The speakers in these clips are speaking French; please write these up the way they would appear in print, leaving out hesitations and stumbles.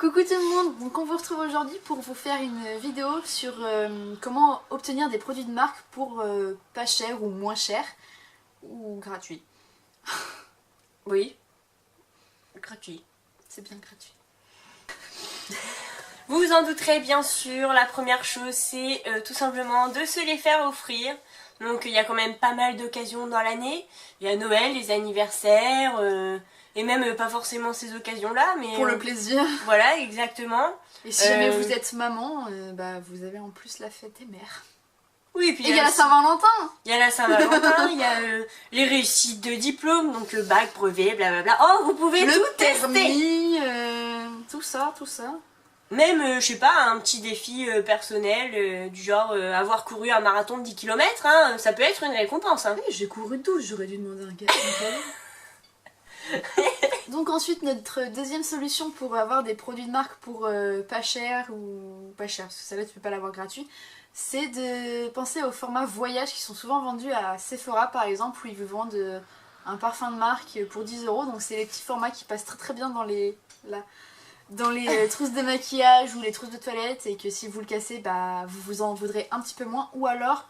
Coucou tout le monde, donc on vous retrouve aujourd'hui pour vous faire une vidéo sur comment obtenir des produits de marque pour pas cher ou moins cher ou gratuit. Oui, gratuit. C'est bien gratuit. Vous vous en douterez bien sûr, la première chose c'est tout simplement de se les faire offrir. Donc il y a quand même pas mal d'occasions dans l'année. Il y a Noël, les anniversaires, et même pas forcément ces occasions-là, mais... Pour le plaisir. Voilà, exactement. Et si jamais vous êtes maman, vous avez en plus la fête des mères. Oui, puis et il y a la Saint-Valentin. Il y a la Saint-Valentin, il y a les réussites de diplôme, donc bac, brevet, blablabla. Oh, vous pouvez le tout permis, tester. tout ça. Même, je sais pas, un petit défi personnel, du genre avoir couru un marathon de 10 km, hein, ça peut être une récompense. Hein. Oui, j'ai couru 12, j'aurais dû demander un cadeau. Donc ensuite, notre deuxième solution pour avoir des produits de marque pour pas cher ou pas cher, parce que ça là tu peux pas l'avoir gratuit, c'est de penser aux formats voyage qui sont souvent vendus à Sephora par exemple, où ils vous vendent un parfum de marque pour 10 €. Donc c'est les petits formats qui passent très très bien dans les trousses de maquillage ou les trousses de toilette, et que si vous le cassez, vous vous en voudrez un petit peu moins. Ou alors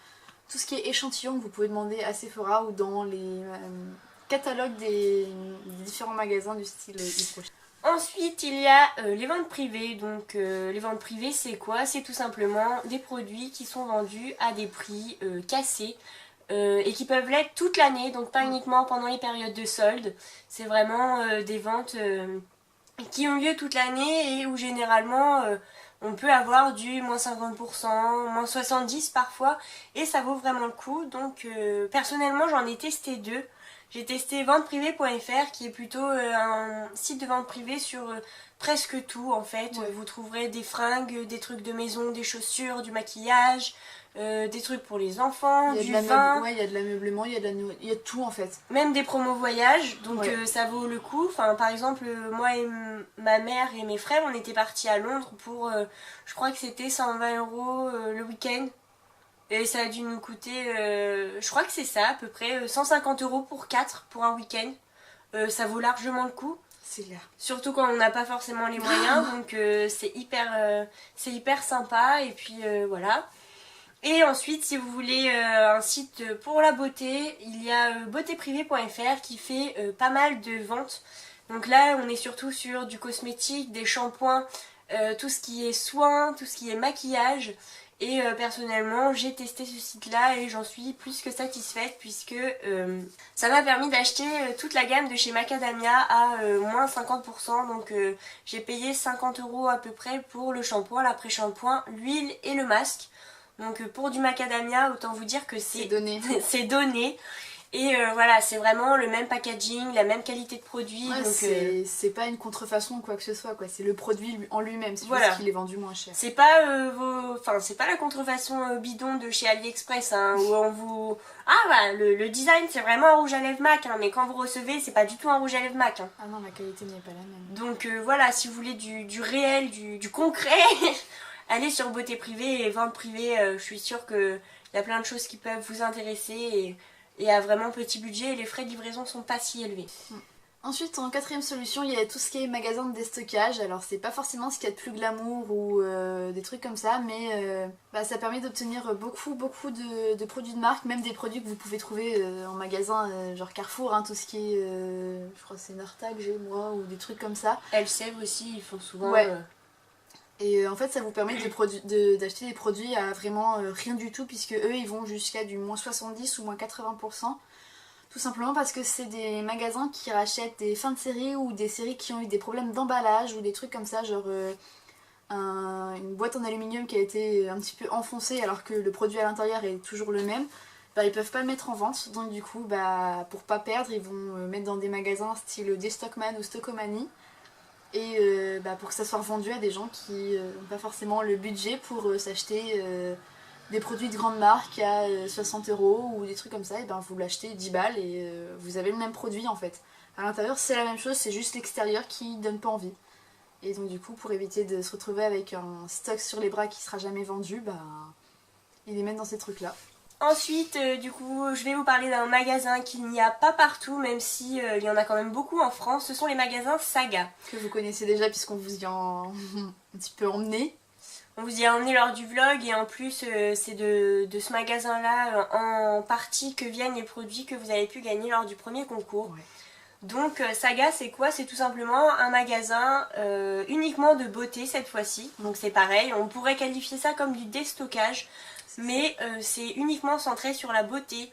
tout ce qui est échantillon que vous pouvez demander à Sephora ou dans les catalogues des différents magasins du style Yves Rocher. Ensuite, il y a les ventes privées. Donc les ventes privées, c'est quoi? C'est tout simplement des produits qui sont vendus à des prix cassés et qui peuvent l'être toute l'année, donc pas uniquement pendant les périodes de solde. C'est vraiment des ventes qui ont lieu toute l'année et où généralement on peut avoir du moins 50%, moins 70% parfois, et ça vaut vraiment le coup. Donc personnellement, j'en ai testé deux. J'ai testé venteprivée.fr qui est plutôt un site de vente privée sur presque tout en fait. Ouais. Vous trouverez des fringues, des trucs de maison, des chaussures, du maquillage, des trucs pour les enfants, du vin. Ouais, il y a de l'ameublement, il y a de tout en fait. Même des promos voyage, donc ouais. Ça vaut le coup. Enfin, par exemple, moi et ma mère et mes frères, on était partis à Londres pour, je crois que c'était 120 € le week-end. Et ça a dû nous coûter, je crois que c'est ça, à peu près 150 € pour 4 pour un week-end. Ça vaut largement le coup. C'est clair. Surtout quand on n'a pas forcément les moyens, donc c'est hyper sympa. Et puis voilà. Et ensuite, si vous voulez un site pour la beauté, il y a beautéprivée.fr qui fait pas mal de ventes. Donc là, on est surtout sur du cosmétique, des shampoings, tout ce qui est soins, tout ce qui est maquillage. Et personnellement, j'ai testé ce site-là et j'en suis plus que satisfaite, puisque ça m'a permis d'acheter toute la gamme de chez Macadamia à moins 50%. Donc j'ai payé 50 € à peu près pour le shampoing, l'après-shampoing, l'huile et le masque. Donc pour du macadamia, autant vous dire que c'est donné. c'est donné. Et voilà, c'est vraiment le même packaging, la même qualité de produit. Ouais, donc c'est pas une contrefaçon ou quoi que ce soit, quoi. C'est le produit en lui-même, c'est voilà. juste qu'il est vendu moins cher. C'est pas c'est pas la contrefaçon bidon de chez AliExpress, hein, où on vous... Ah voilà, le design c'est vraiment un rouge à lèvres MAC, hein, mais quand vous recevez, c'est pas du tout un rouge à lèvres MAC. Hein. Ah non, la qualité n'est pas la même. Donc voilà, si vous voulez du réel, du concret, allez sur beauté privée et vente privée. Je suis sûre qu'il y a plein de choses qui peuvent vous intéresser et à vraiment petit budget, et les frais de livraison sont pas si élevés. Ensuite, en quatrième solution, il y a tout ce qui est magasin de déstockage. Alors c'est pas forcément ce qu'il y a de plus glamour ou des trucs comme ça, mais ça permet d'obtenir beaucoup de produits de marque, même des produits que vous pouvez trouver en magasin genre Carrefour, hein, tout ce qui est, je crois que c'est Nartag, j'ai moi, ou des trucs comme ça. Elseve aussi, ils font souvent... Ouais. Et en fait ça vous permet d'acheter des produits à vraiment rien du tout, puisque eux ils vont jusqu'à du moins 70 ou moins 80%. Tout simplement parce que c'est des magasins qui rachètent des fins de série ou des séries qui ont eu des problèmes d'emballage ou des trucs comme ça, genre une boîte en aluminium qui a été un petit peu enfoncée alors que le produit à l'intérieur est toujours le même. Ils peuvent pas le mettre en vente, donc du coup pour pas perdre ils vont mettre dans des magasins style Destockman ou Stockomanie. Et pour que ça soit vendu à des gens qui n'ont pas forcément le budget pour s'acheter des produits de grande marque à 60 € ou des trucs comme ça, et vous l'achetez 10 balles et vous avez le même produit en fait. À l'intérieur c'est la même chose, c'est juste l'extérieur qui donne pas envie. Et donc du coup, pour éviter de se retrouver avec un stock sur les bras qui sera jamais vendu, ils les mettent dans ces trucs là. Ensuite, du coup, je vais vous parler d'un magasin qu'il n'y a pas partout, même si il y en a quand même beaucoup en France. Ce sont les magasins Saga. Que vous connaissez déjà puisqu'on vous y a un petit peu emmené. On vous y a emmené lors du vlog et en plus c'est de ce magasin-là en partie que viennent les produits que vous avez pu gagner lors du premier concours. Ouais. Donc Saga c'est quoi? C'est tout simplement un magasin uniquement de beauté cette fois-ci. Donc c'est pareil, on pourrait qualifier ça comme du déstockage, mais c'est uniquement centré sur la beauté.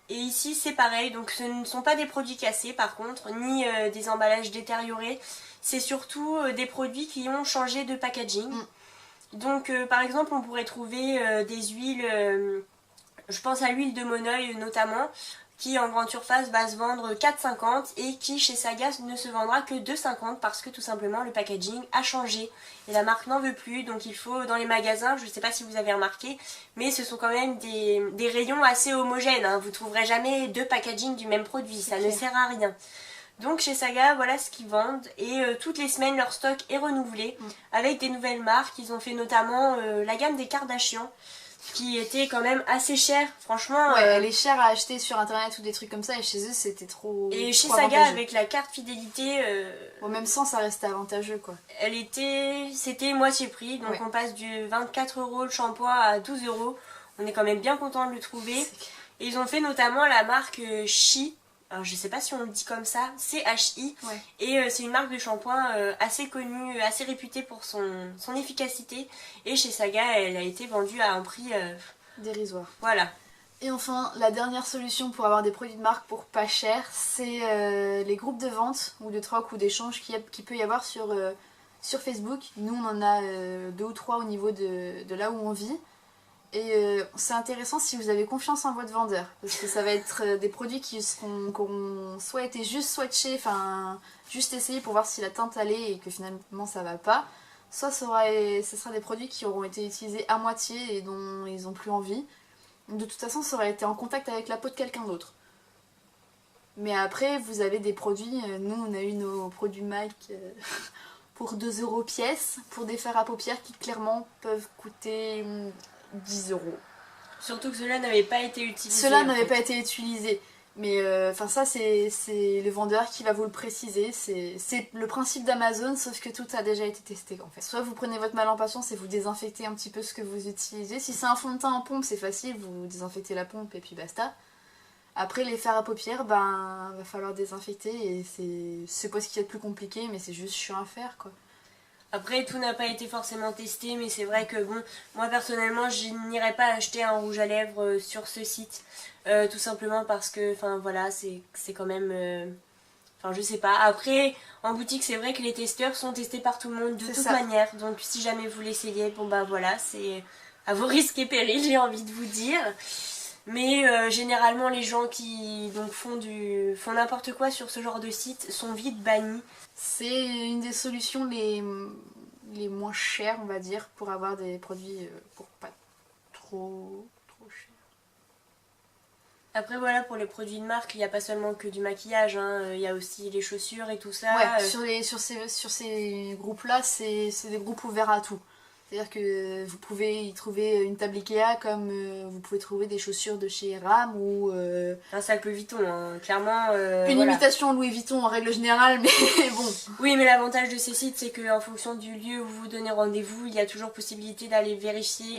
Et ici c'est pareil, donc ce ne sont pas des produits cassés par contre, ni des emballages détériorés. C'est surtout des produits qui ont changé de packaging. Donc par exemple on pourrait trouver des huiles, je pense à l'huile de Moneuil notamment, qui en grande surface va se vendre 4,50 et qui chez Saga ne se vendra que 2,50 parce que tout simplement le packaging a changé et la marque n'en veut plus. Donc il faut dans les magasins, je ne sais pas si vous avez remarqué, mais ce sont quand même des rayons assez homogènes, hein. Vous ne trouverez jamais deux packaging du même produit, ça ne sert à rien. Donc chez Saga, voilà ce qu'ils vendent et toutes les semaines leur stock est renouvelé avec des nouvelles marques. Ils ont fait notamment la gamme des Kardashians qui était quand même assez chère, franchement. Ouais, elle est chère à acheter sur internet ou des trucs comme ça et chez eux c'était trop. Et chez trop Saga avantageux. avec la carte fidélité, Bon, même sans ça restait avantageux quoi. c'était moitié prix, donc on passe du 24 € le shampoing à 12 €. On est quand même bien content de le trouver. Et ils ont fait notamment la marque Chi. Alors je sais pas si on le dit comme ça, CHI, et c'est une marque de shampoing assez connue, assez réputée pour son efficacité, et chez Saga elle a été vendue à un prix Dérisoire. Voilà. Et enfin, la dernière solution pour avoir des produits de marque pour pas cher, c'est les groupes de vente ou de troc ou d'échange qui peut y avoir sur Facebook. Nous on en a 2 ou 3 au niveau de là où on vit. Et c'est intéressant si vous avez confiance en votre vendeur, parce que ça va être des produits qui auront soit été juste swatchés, enfin juste essayés pour voir si la teinte allait et que finalement ça va pas, soit ce sera des produits qui auront été utilisés à moitié et dont ils n'ont plus envie. De toute façon ça aurait été en contact avec la peau de quelqu'un d'autre. Mais après vous avez des produits, nous on a eu nos produits MAC pour 2 € pièce, pour des fards à paupières qui clairement peuvent coûter 10 €. Surtout que cela n'avait pas été utilisé. Cela n'avait pas été utilisé. Mais enfin ça c'est le vendeur qui va vous le préciser. C'est le principe d'Amazon sauf que tout a déjà été testé en fait. Soit vous prenez votre mal en patience et vous désinfectez un petit peu ce que vous utilisez. Si c'est un fond de teint en pompe c'est facile, vous désinfectez la pompe et puis basta. Après les fards à paupières, ben va falloir désinfecter et c'est pas ce qu'il y a de plus compliqué mais c'est juste chiant à faire quoi. Après, tout n'a pas été forcément testé, mais c'est vrai que bon, moi personnellement, je n'irais pas acheter un rouge à lèvres sur ce site, tout simplement parce que, enfin voilà, c'est quand même, enfin je sais pas. Après, en boutique, c'est vrai que les testeurs sont testés par tout le monde de toute manière, donc si jamais vous l'essayez, bon bah voilà, c'est à vos risques et périls, j'ai envie de vous dire. Mais généralement les gens qui donc font n'importe quoi sur ce genre de site sont vite bannis. C'est une des solutions les moins chères on va dire pour avoir des produits pour pas trop cher. Après voilà, pour les produits de marque, il n'y a pas seulement que du maquillage, hein, il y a aussi les chaussures et tout ça. Ouais, sur ces groupes là c'est des groupes ouverts à tout. C'est-à-dire que vous pouvez y trouver une table Ikea comme vous pouvez trouver des chaussures de chez Ram ou un sac Louis Vuitton, hein. Clairement. Une imitation Louis Vuitton en règle générale, mais bon. Oui, mais l'avantage de ces sites, c'est qu'en fonction du lieu où vous donnez rendez-vous, il y a toujours possibilité d'aller vérifier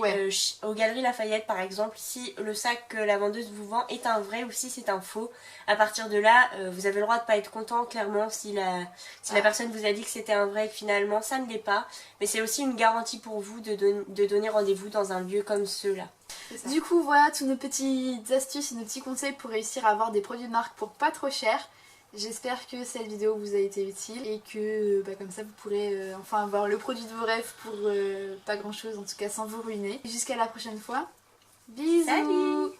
aux Galeries Lafayette par exemple si le sac que la vendeuse vous vend est un vrai ou si c'est un faux. À partir de là, vous avez le droit de pas être content clairement si la personne vous a dit que c'était un vrai et que finalement ça ne l'est pas. Mais c'est aussi une garantie pour vous de donner rendez-vous dans un lieu comme ceux-là. Du coup voilà toutes nos petites astuces et nos petits conseils pour réussir à avoir des produits de marque pour pas trop cher. J'espère que cette vidéo vous a été utile et que comme ça vous pourrez enfin avoir le produit de vos rêves pour pas grand chose, en tout cas sans vous ruiner. Jusqu'à la prochaine fois. Bisous. Salut.